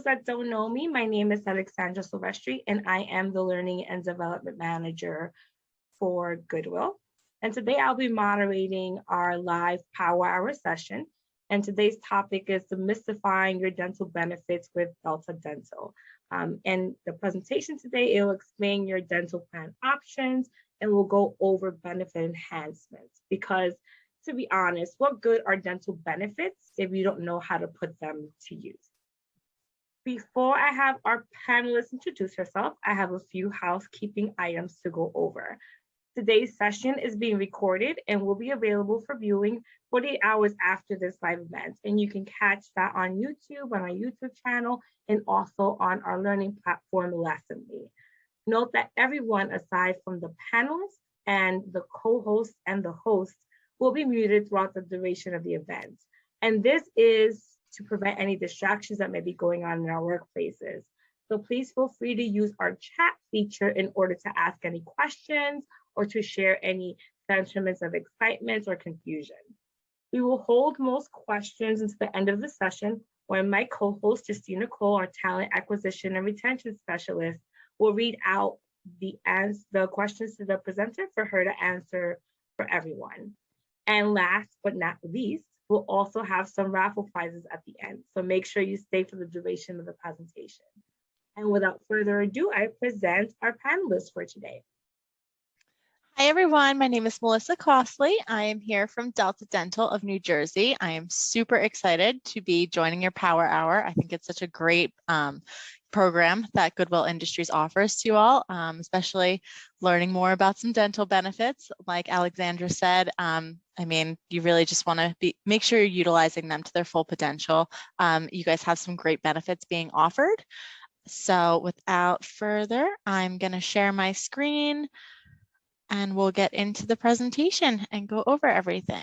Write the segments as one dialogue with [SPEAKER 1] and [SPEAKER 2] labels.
[SPEAKER 1] that don't know me, my name is Alexandra Silvestri, and I am the Learning and Development Manager for Goodwill. And today I'll be moderating our live Power Hour session. And today's topic is demystifying your dental benefits with Delta Dental. And the presentation today, it will explain your dental plan options and we'll go over benefit enhancements because to be honest, what good are dental benefits if you don't know how to put them to use? Before I have our panelists introduce herself, I have a few housekeeping items to go over. Today's session is being recorded and will be available for viewing 48 hours after this live event. And you can catch that on YouTube, on our YouTube channel, and also on our learning platform, Lessonly. Note that everyone aside from the panelists and the co-hosts and the hosts will be muted throughout the duration of the event. And this is to prevent any distractions that may be going on in our workplaces. So please feel free to use our chat feature in order to ask any questions or to share any sentiments of excitement or confusion. We will hold most questions until the end of the session when my co-host, Justina Cole, our talent acquisition and retention specialist, will read out the questions to the presenter for her to answer for everyone. And last but not least, we'll also have some raffle prizes at the end. So make sure you stay for the duration of the presentation. And without further ado, I present our panelists for today.
[SPEAKER 2] Hi, everyone. My name is Melissa Costley. I am here from Delta Dental of New Jersey. I am super excited to be joining your Power Hour. I think it's such a great program that Goodwill Industries offers to you all, especially learning more about some dental benefits. Like Alexandra said, I mean, you really just want to make sure you're utilizing them to their full potential. You guys have some great benefits being offered. So without further, I'm going to share my screen and we'll get into the presentation and go over everything.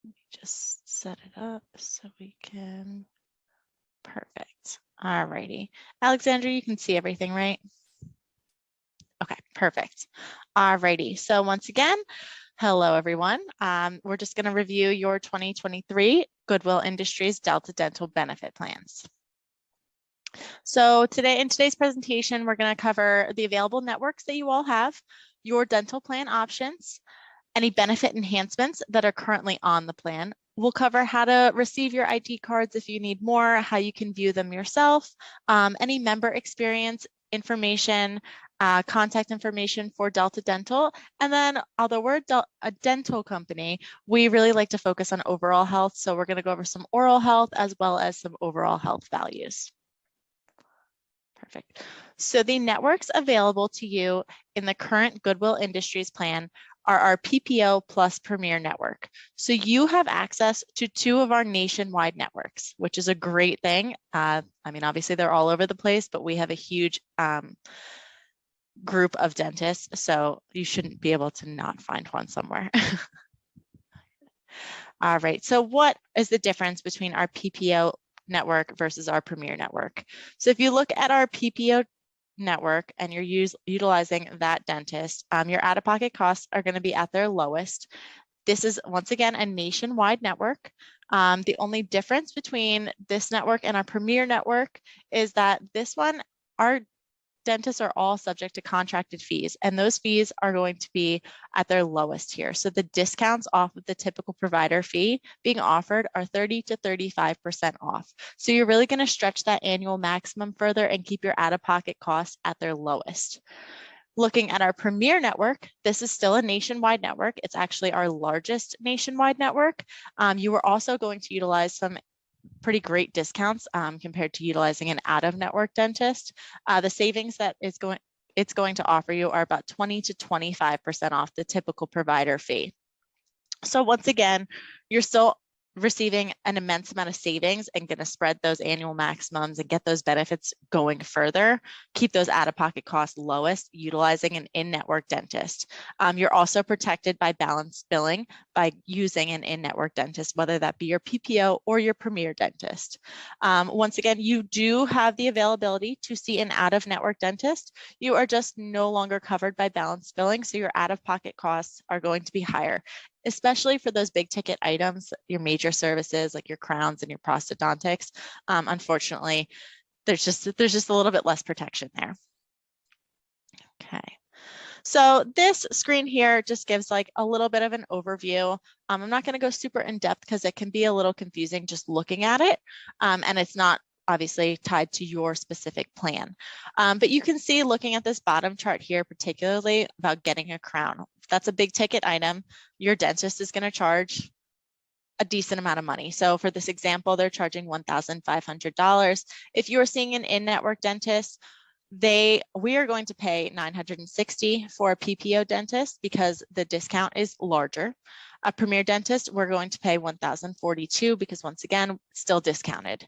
[SPEAKER 2] Let me just set it up so we can, perfect. All righty. Alexandra, you can see everything, right? Okay, perfect. All righty. So once again, hello, everyone. We're just going to review your 2023 Goodwill Industries Delta Dental Benefit Plans. So in today's presentation, we're going to cover the available networks that you all have, your dental plan options, any benefit enhancements that are currently on the plan. We'll cover how to receive your ID cards if you need more, how you can view them yourself, any member experience information, contact information for Delta Dental. And then although we're a dental company, we really like to focus on overall health. So we're going to go over some oral health as well as some overall health values. Perfect. So the networks available to you in the current Goodwill Industries plan are our PPO plus Premier network. So you have access to 2 of our nationwide networks, which is a great thing. I mean, obviously they're all over the place, but we have a huge group of dentists, so you shouldn't be able to not find one somewhere. All right, so what is the difference between our PPO network versus our Premier network? So if you look at our PPO network and you're utilizing that dentist, your out-of-pocket costs are going to be at their lowest. This is once again a nationwide network. The only difference between this network and our Premier network is that this one, our dentists are all subject to contracted fees, and those fees are going to be at their lowest here. So the discounts off of the typical provider fee being offered are 30 to 35% off. So you're really going to stretch that annual maximum further and keep your out-of-pocket costs at their lowest. Looking at our Premier network, this is still a nationwide network. It's actually our largest nationwide network. You are also going to utilize some pretty great discounts compared to utilizing an out-of-network dentist. The savings that it's going to offer you are about 20 to 25% off the typical provider fee. So once again, you're still receiving an immense amount of savings and going to spread those annual maximums and get those benefits going further, keep those out-of-pocket costs lowest, utilizing an in-network dentist. You're also protected by balanced billing by using an in-network dentist, whether that be your PPO or your Premier dentist. Once again, you do have the availability to see an out-of-network dentist. You are just no longer covered by balanced billing, so your out-of-pocket costs are going to be higher, especially for those big ticket items, your major services like your crowns and your prosthodontics. Unfortunately, there's just a little bit less protection there. Okay. So this screen here just gives like a little bit of an overview. I'm not going to go super in depth because it can be a little confusing just looking at it, and it's not obviously tied to your specific plan. But you can see looking at this bottom chart here, particularly about getting a crown. If that's a big ticket item, your dentist is going to charge a decent amount of money. So for this example, they're charging $1,500. If you are seeing an in-network dentist, we are going to pay $960 for a PPO dentist because the discount is larger. A premier dentist, we're going to pay $1,042 because once again, still discounted.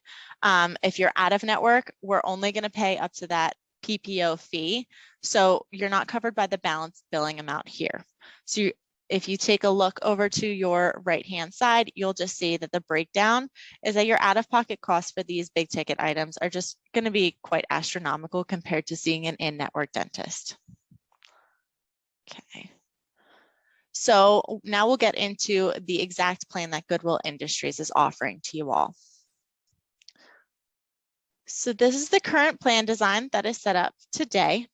[SPEAKER 2] If you're out of network, we're only going to pay up to that PPO fee. So you're not covered by the balance billing amount here. So if you take a look over to your right-hand side, you'll just see that the breakdown is that your out-of-pocket costs for these big ticket items are just going to be quite astronomical compared to seeing an in-network dentist. Okay. So now we'll get into the exact plan that Goodwill Industries is offering to you all. So this is the current plan design that is set up today.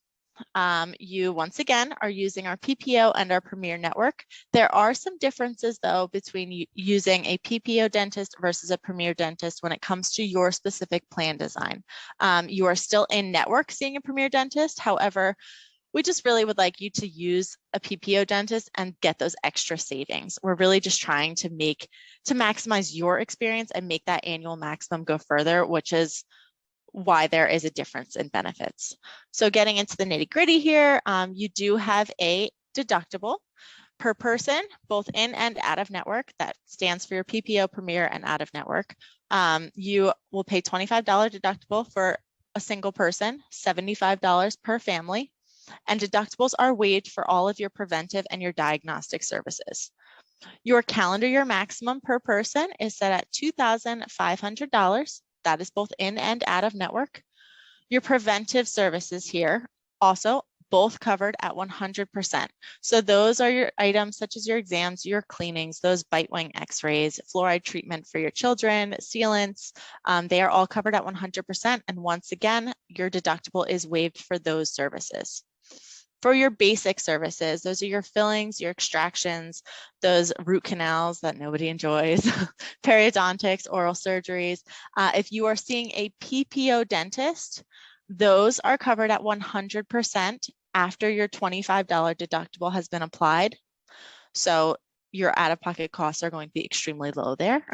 [SPEAKER 2] You once again are using our PPO and our Premier network. There are some differences though between using a PPO dentist versus a Premier dentist when it comes to your specific plan design. You are still in network seeing a Premier dentist. However, we just really would like you to use a PPO dentist and get those extra savings. We're really just trying to maximize your experience and make that annual maximum go further, which is why there is a difference in benefits. So getting into the nitty gritty here, you do have a deductible per person, both in and out of network. That stands for your PPO, Premier, and out of network. You will pay $25 deductible for a single person, $75 per family, and deductibles are waived for all of your preventive and your diagnostic services. Your calendar year maximum per person is set at $2,500. That is both in and out of network. Your preventive services here also both covered at 100%. So those are your items such as your exams, your cleanings, those bite wing x-rays, fluoride treatment for your children, sealants, they are all covered at 100%. And once again, your deductible is waived for those services. For your basic services, those are your fillings, your extractions, those root canals that nobody enjoys, periodontics, oral surgeries. If you are seeing a PPO dentist, those are covered at 100% after your $25 deductible has been applied. So your out-of-pocket costs are going to be extremely low there.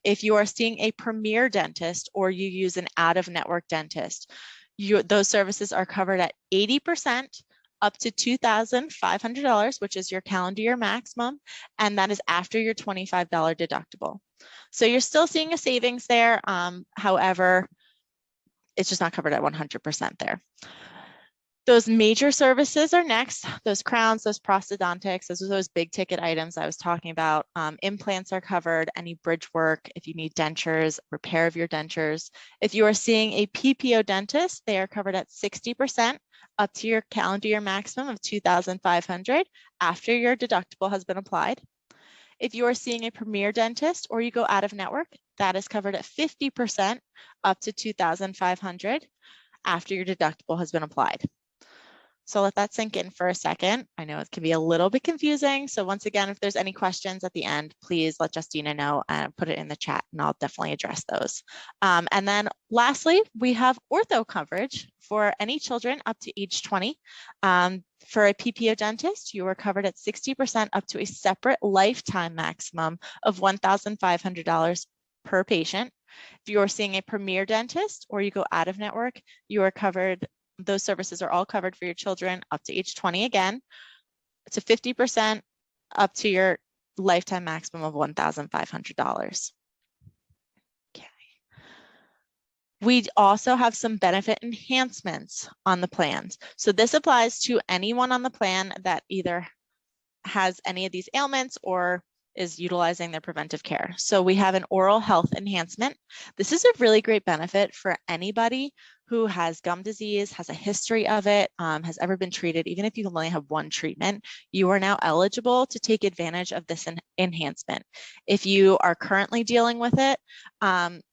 [SPEAKER 2] If you are seeing a Premier dentist or you use an out-of-network dentist, those services are covered at 80% up to $2,500, which is your calendar year maximum, and that is after your $25 deductible. So you're still seeing a savings there. However, it's just not covered at 100% there. Those major services are next, those crowns, those prosthodontics, those big ticket items I was talking about. Implants are covered, any bridge work, if you need dentures, repair of your dentures. If you are seeing a PPO dentist, they are covered at 60% up to your calendar year maximum of $2,500 after your deductible has been applied. If you are seeing a Premier dentist or you go out of network, that is covered at 50% up to $2,500 after your deductible has been applied. So let that sink in for a second. I know it can be a little bit confusing. So once again, if there's any questions at the end, please let Justina know and put it in the chat and I'll definitely address those. And then lastly, we have ortho coverage for any children up to age 20. For a PPO dentist, you are covered at 60% up to a separate lifetime maximum of $1,500 per patient. If you are seeing a Premier dentist or you go out of network, you are covered. Those services are all covered for your children up to age 20 again, to 50% up to your lifetime maximum of $1,500. Okay. We also have some benefit enhancements on the plans. So this applies to anyone on the plan that either has any of these ailments or is utilizing their preventive care. So we have an oral health enhancement. This is a really great benefit for anybody who has gum disease, has a history of it, has ever been treated. Even if you only have one treatment, you are now eligible to take advantage of this enhancement. If you are currently dealing with it,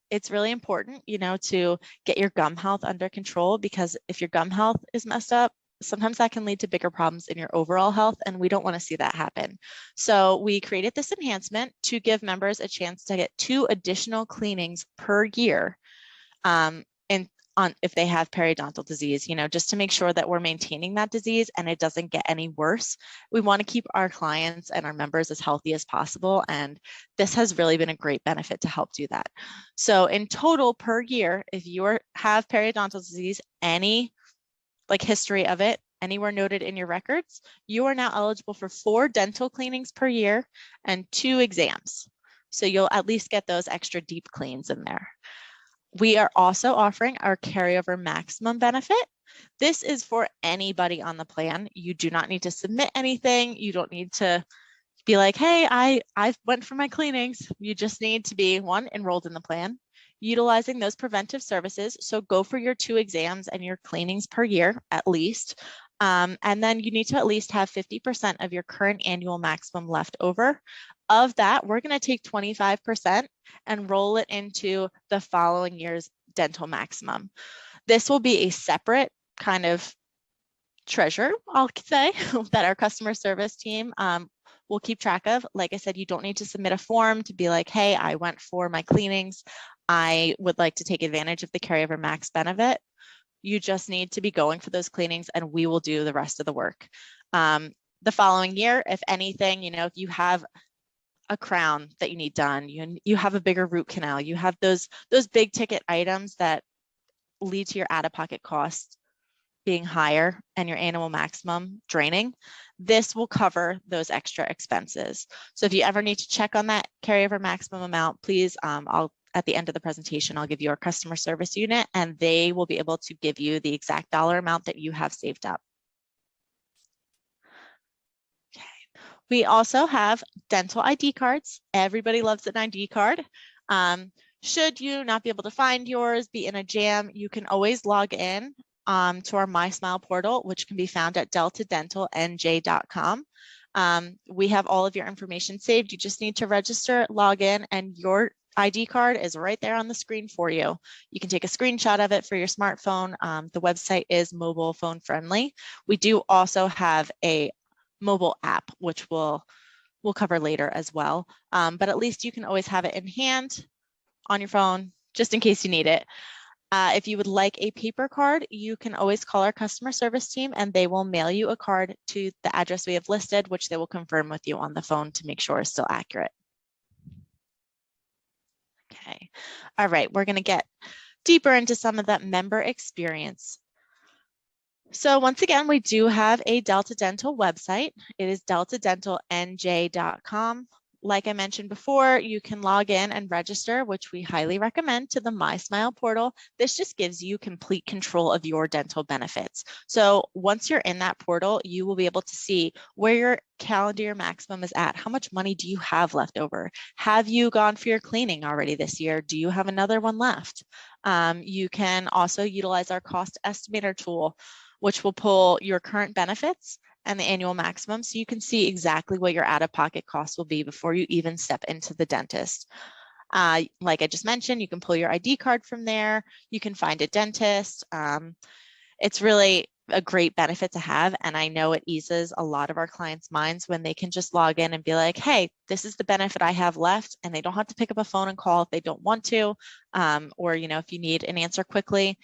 [SPEAKER 2] it's really important, to get your gum health under control, because if your gum health is messed up, sometimes that can lead to bigger problems in your overall health, and we don't want to see that happen. So we created this enhancement to give members a chance to get 2 additional cleanings per year, if they have periodontal disease, just to make sure that we're maintaining that disease and it doesn't get any worse. We want to keep our clients and our members as healthy as possible, and this has really been a great benefit to help do that. So in total per year, if you have periodontal disease, any history of it, anywhere noted in your records, you are now eligible for 4 dental cleanings per year and 2 exams. So you'll at least get those extra deep cleans in there. We are also offering our carryover maximum benefit. This is for anybody on the plan. You do not need to submit anything. You don't need to be like, hey, I went for my cleanings. You just need to be, 1, enrolled in the plan, utilizing those preventive services. So go for your 2 exams and your cleanings per year at least. And then you need to at least have 50% of your current annual maximum left over. Of that, we're going to take 25% and roll it into the following year's dental maximum. This will be a separate kind of treasure, I'll say, that our customer service team will keep track of. Like I said, you don't need to submit a form to be like, hey, I went for my cleanings. I would like to take advantage of the carryover max benefit. You just need to be going for those cleanings and we will do the rest of the work. The following year, if anything, if you have a crown that you need done, you have a bigger root canal, you have those big ticket items that lead to your out-of-pocket costs being higher and your annual maximum draining, this will cover those extra expenses. So if you ever need to check on that carryover maximum amount, please, at the end of the presentation, I'll give you our customer service unit and they will be able to give you the exact dollar amount that you have saved up. Okay. We also have dental ID cards. Everybody loves an ID card. Should you not be able to find yours, be in a jam, you can always log in to our My Smile portal, which can be found at deltadentalnj.com. We have all of your information saved. You just need to register, log in, and your ID card is right there on the screen for you. You can take a screenshot of it for your smartphone. The website is mobile phone friendly. We do also have a mobile app, which we'll cover later as well. But at least you can always have it in hand on your phone, just in case you need it. If you would like a paper card, you can always call our customer service team and they will mail you a card to the address we have listed, which they will confirm with you on the phone to make sure it's still accurate. Okay, all right, we're gonna get deeper into some of that member experience. So once again, we do have a Delta Dental website. It is deltadentalnj.com. Like I mentioned before, you can log in and register, which we highly recommend, to the My Smile portal. This just gives you complete control of your dental benefits. So once you're in that portal, you will be able to see where your calendar year maximum is at. How much money do you have left over? Have you gone for your cleaning already this year? Do you have another one left? You can also utilize our cost estimator tool, which will pull your current benefits and the annual maximum, so you can see exactly what your out-of-pocket costs will be before you even step into the dentist. Like I just mentioned, you can pull your ID card from there. You can find a dentist. It's really a great benefit to have, and I know it eases a lot of our clients' minds when they can just log in and be like, hey, this is the benefit I have left, and they don't have to pick up a phone and call if they don't want to, or if you need an answer quickly.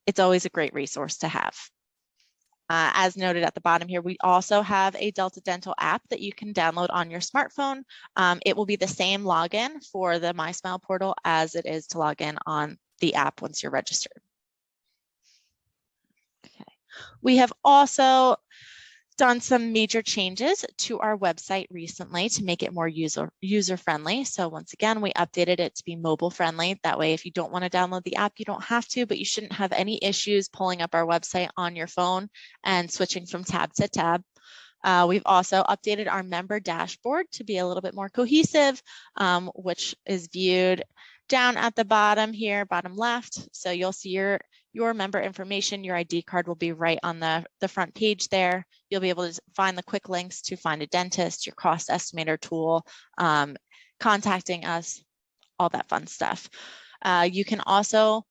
[SPEAKER 2] It's always a great resource to have. As noted at the bottom here, we also have a Delta Dental app that you can download on your smartphone. It will be the same login for the My Smile portal as it is to log in on the app once you're registered. Okay. We have also done some major changes to our website recently to make it more user friendly. So once again, we updated it to be mobile friendly. That way, if you don't want to download the app, you don't have to, but you shouldn't have any issues pulling up our website on your phone and switching from tab to tab. We've also updated our member dashboard to be a little bit more cohesive, which is viewed down at the bottom here, bottom left. So you'll see your member information. Your ID card will be right on the front page there. You'll be able to find the quick links to find a dentist, your cost estimator tool, contacting us, all that fun stuff. You can also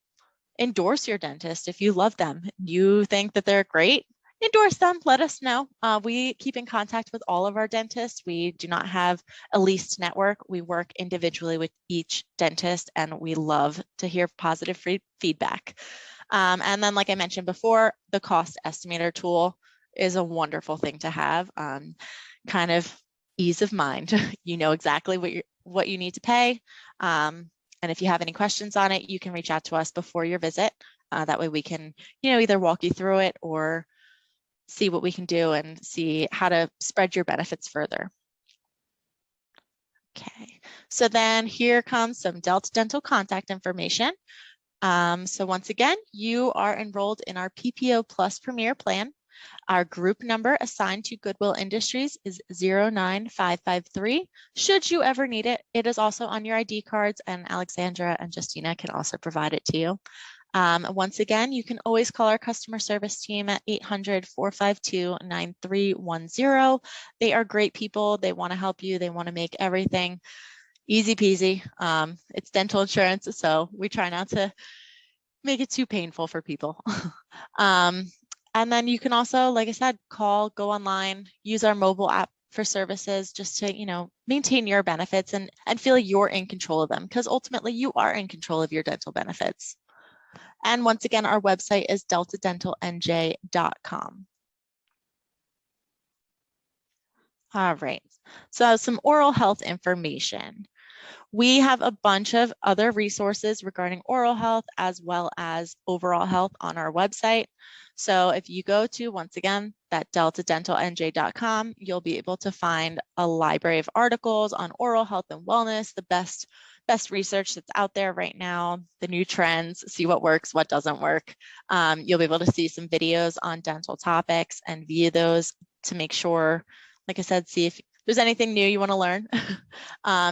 [SPEAKER 2] endorse your dentist if you love them. You think that they're great, endorse them, let us know. We keep in contact with all of our dentists. We do not have a leased network. We work individually with each dentist, and we love to hear positive feedback. And then, like I mentioned before, the cost estimator tool is a wonderful thing to have. Kind of ease of mind. You know exactly what you need to pay. And if you have any questions on it, you can reach out to us before your visit. That way we can, either walk you through it or see what we can do and see how to spread your benefits further. Okay, so then here comes some Delta Dental contact information. So once again, you are enrolled in our PPO Plus Premier Plan. Our group number assigned to Goodwill Industries is 09553. Should you ever need it, it is also on your ID cards, and Alexandra and Justina can also provide it to you. Once again, you can always call our customer service team at 800-452-9310. They are great people. They want to help you. They want to make everything easy peasy. It's dental insurance, so we try not to make it too painful for people. And then you can also, like I said, call, go online, use our mobile app for services just to, maintain your benefits and feel you're in control of them, because ultimately you are in control of your dental benefits. And once again, our website is deltadentalnj.com. All right, so some oral health information. We have a bunch of other resources regarding oral health as well as overall health on our website. So if you go to, once again, that deltadentalnj.com, you'll be able to find a library of articles on oral health and wellness, the best research that's out there right now, the new trends, see what works, what doesn't work. You'll be able to see some videos on dental topics and view those to make sure, like I said, see if there's anything new you want to learn.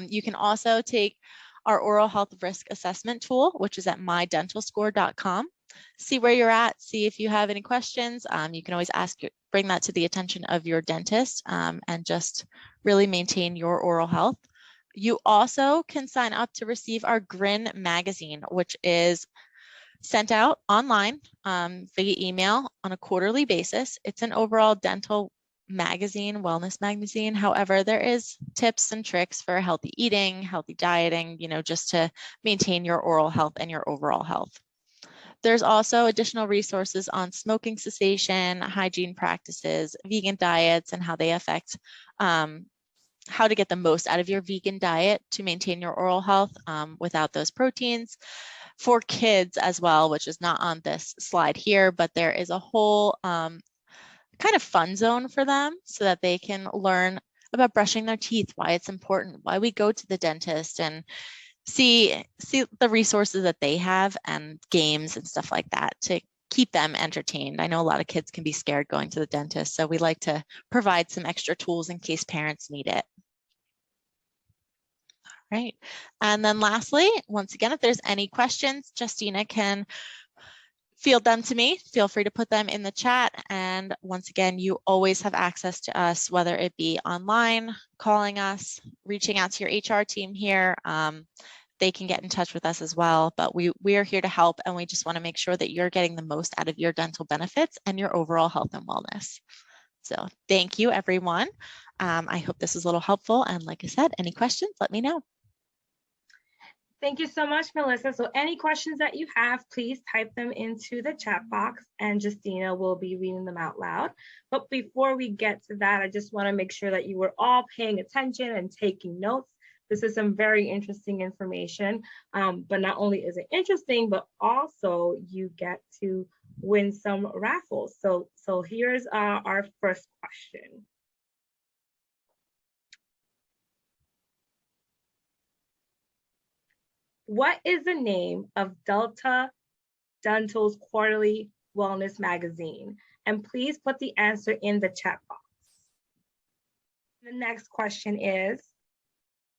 [SPEAKER 2] You can also take our oral health risk assessment tool, which is at mydentalscore.com. See where you're at, see if you have any questions. You can always bring that to the attention of your dentist, and just really maintain your oral health. You also can sign up to receive our Grin magazine, which is sent out online via email on a quarterly basis. It's an overall dental magazine, wellness magazine. However, there is tips and tricks for healthy eating, healthy dieting, just to maintain your oral health and your overall health. There's also additional resources on smoking cessation, hygiene practices, vegan diets, and how they affect how to get the most out of your vegan diet to maintain your oral health without those proteins. For kids as well, which is not on this slide here, but there is a whole kind of fun zone for them so that they can learn about brushing their teeth, why it's important, why we go to the dentist, and see the resources that they have and games and stuff like that to keep them entertained. I know a lot of kids can be scared going to the dentist, so we like to provide some extra tools in case parents need it. All right, and then lastly, once again, if there's any questions, Justina can field them to me. Feel free to put them in the chat. And once again, you always have access to us, whether it be online, calling us, reaching out to your HR team here. They can get in touch with us as well, but we are here to help, and we just want to make sure that you're getting the most out of your dental benefits and your overall health and wellness. So thank you, everyone. I hope this is a little helpful. And like I said, any questions, let me know.
[SPEAKER 1] Thank you so much, Melissa. So any questions that you have, please type them into the chat box, and Justina will be reading them out loud. But before we get to that, I just want to make sure that you were all paying attention and taking notes. This is some very interesting information, but not only is it interesting, but also you get to win some raffles. So here's our first question. What is the name of Delta Dental's quarterly wellness magazine? And please put the answer in the chat box. The next question is,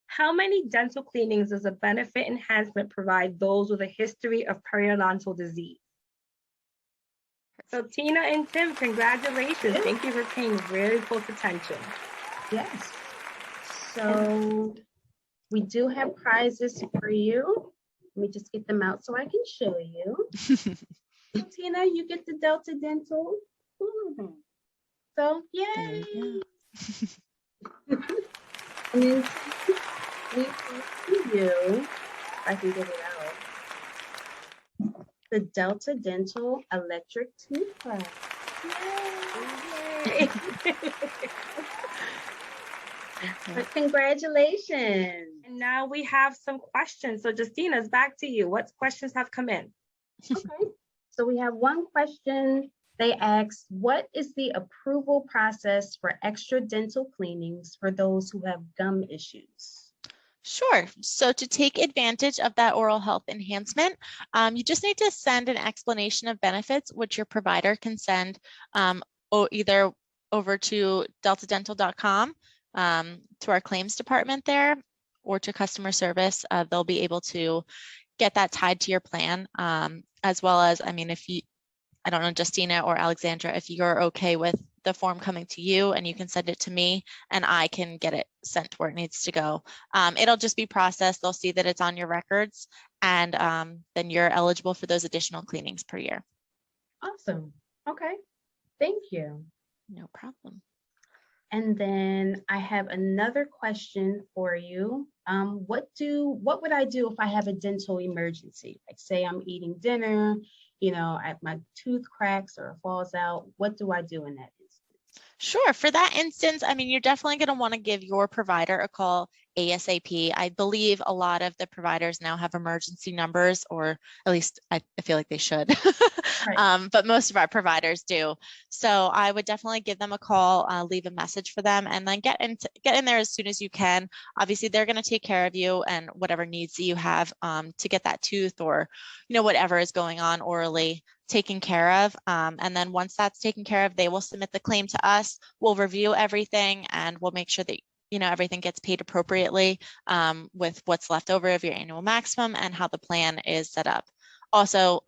[SPEAKER 1] how many dental cleanings does a benefit enhancement provide those with a history of periodontal disease? So Tina and Tim, congratulations. Thank you for paying very close attention.
[SPEAKER 3] Yes. So we do have prizes for you. Let me just get them out so I can show you. So, Tina, you get the Delta Dental. So, yay! And then we to you, if I can get it out, the Delta Dental electric toothbrush. Yay! But congratulations.
[SPEAKER 1] And now we have some questions. So Justina, it's back to you. What questions have come in?
[SPEAKER 3] Okay. So we have one question. They asked, what is the approval process for extra dental cleanings for those who have gum issues?
[SPEAKER 2] Sure. So to take advantage of that oral health enhancement, you just need to send an explanation of benefits, which your provider can send either over to deltadental.com to our claims department there, or to customer service. They'll be able to get that tied to your plan, as well as, I mean, I don't know, Justina or Alexandra, if you're okay with the form coming to you, and you can send it to me and I can get it sent to where it needs to go. It'll just be processed. They'll see that it's on your records, and then you're eligible for those additional cleanings per year.
[SPEAKER 3] Awesome. Okay. Thank you.
[SPEAKER 2] No problem.
[SPEAKER 3] And then I have another question for you. What would I do if I have a dental emergency? Like, say I'm eating dinner, my tooth cracks or falls out. What do I do in that instance?
[SPEAKER 2] Sure. For that instance, I mean, you're definitely going to want to give your provider a call ASAP. I believe a lot of the providers now have emergency numbers, or at least I feel like they should.
[SPEAKER 3] Right.
[SPEAKER 2] But most of our providers do. So I would definitely give them a call, leave a message for them, and then get in there as soon as you can. Obviously, they're going to take care of you and whatever needs that you have to get that tooth, or whatever is going on orally, taken care of. And then once that's taken care of, they will submit the claim to us. We'll review everything, and we'll make sure that everything gets paid appropriately with what's left over of your annual maximum and how the plan is set up. Also,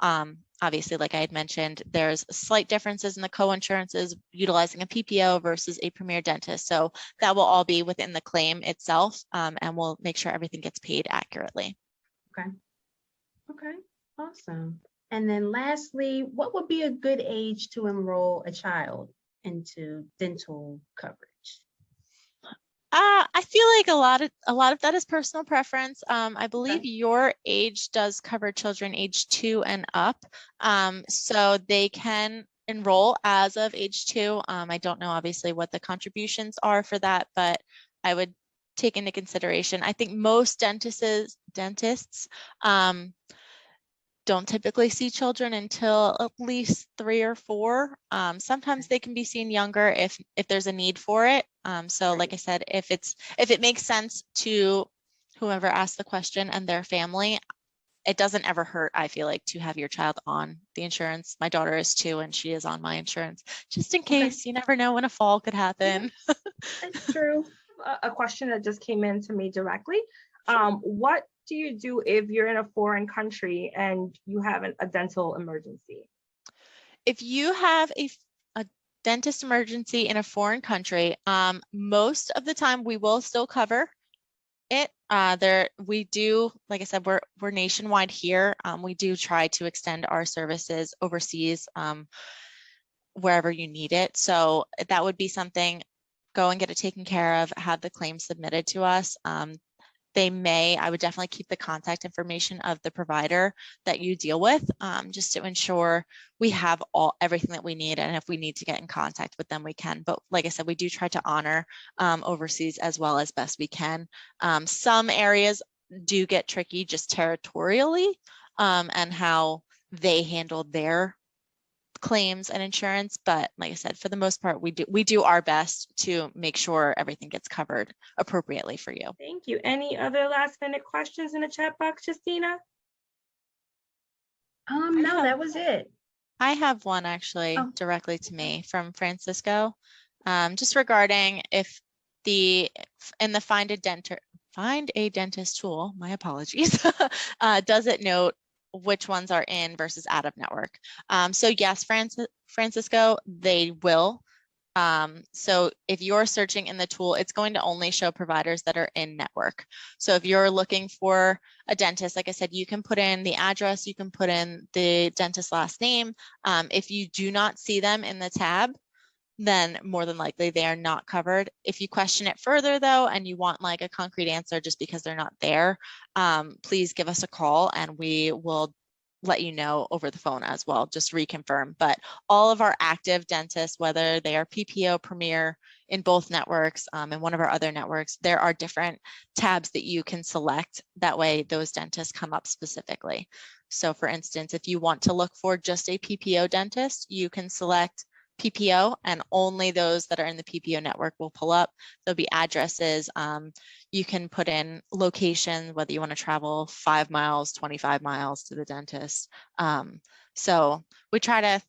[SPEAKER 2] obviously, like I had mentioned, there's slight differences in the co-insurances utilizing a PPO versus a premier dentist. So that will all be within the claim itself, and we'll make sure everything gets paid accurately.
[SPEAKER 3] Okay, awesome. And then lastly, what would be a good age to enroll a child into dental coverage?
[SPEAKER 2] I feel like a lot of that is personal preference. I believe your age does cover children age 2 and up, so they can enroll as of age 2. I don't know obviously what the contributions are for that, but I would take into consideration. I think most dentists don't typically see children until at least 3 or 4. Sometimes they can be seen younger if there's a need for it. So like I said, if it makes sense to whoever asked the question and their family, it doesn't ever hurt, I feel like, to have your child on the insurance. My daughter is 2 and she is on my insurance, just in case. You never know when a fall could happen.
[SPEAKER 3] Yeah, that's true.
[SPEAKER 1] A question that just came in to me directly. What do you do if you're in a foreign country and you have a dental emergency?
[SPEAKER 2] If you have a dentist emergency in a foreign country, most of the time we will still cover it. We do, like I said, we're nationwide here. We do try to extend our services overseas wherever you need it. So that would be something. Go and get it taken care of, have the claim submitted to us. I would definitely keep the contact information of the provider that you deal with, just to ensure we have everything that we need. And if we need to get in contact with them, we can. But like I said, we do try to honor overseas as well as best we can. Some areas do get tricky just territorially, and how they handle their claims and insurance, but like I said, for the most part, we do our best to make sure everything gets covered appropriately for you.
[SPEAKER 1] Thank you. Any other last minute questions in the chat box, Justina?
[SPEAKER 3] No, that was it.
[SPEAKER 2] I have one actually directly to me from Francisco, just regarding if in the Find a Dentist tool, my apologies, does it note which ones are in versus out of network? So yes, Francisco, they will. So if you're searching in the tool, it's going to only show providers that are in network. So if you're looking for a dentist, like I said, you can put in the address, you can put in the dentist's last name. If you do not see them in the tab, then more than likely they are not covered. If you question it further though, and you want like a concrete answer just because they're not there, please give us a call and we will let you know over the phone as well, just reconfirm. But all of our active dentists, whether they are PPO, Premier in both networks, and one of our other networks, there are different tabs that you can select. That way those dentists come up specifically. So for instance, if you want to look for just a PPO dentist, you can select PPO, and only those that are in the PPO network will pull up. There'll be addresses. You can put in location, whether you want to travel 5 miles, 25 miles to the dentist. So we try to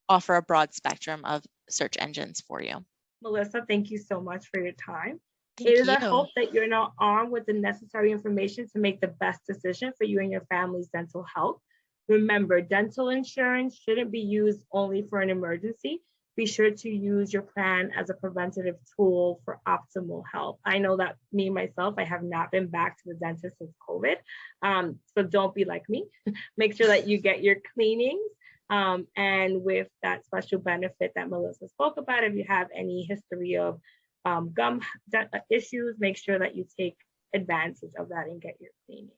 [SPEAKER 2] offer a broad spectrum of search engines for you.
[SPEAKER 1] Melissa, thank you so much for your time.
[SPEAKER 2] Thank
[SPEAKER 1] It is
[SPEAKER 2] you.
[SPEAKER 1] our hope that you're now armed with the necessary information to make the best decision for you and your family's dental health. Remember, dental insurance shouldn't be used only for an emergency. Be sure to use your plan as a preventative tool for optimal health. I know that me, myself, I have not been back to the dentist since COVID. So don't be like me. Make sure that you get your cleanings. And with that special benefit that Melissa spoke about, if you have any history of gum issues, make sure that you take advantage of that and get your cleaning.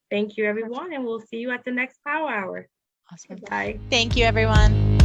[SPEAKER 1] Thank you, everyone, and we'll see you at the next Power Hour.
[SPEAKER 2] Awesome.
[SPEAKER 1] Bye.
[SPEAKER 2] Thank you, everyone.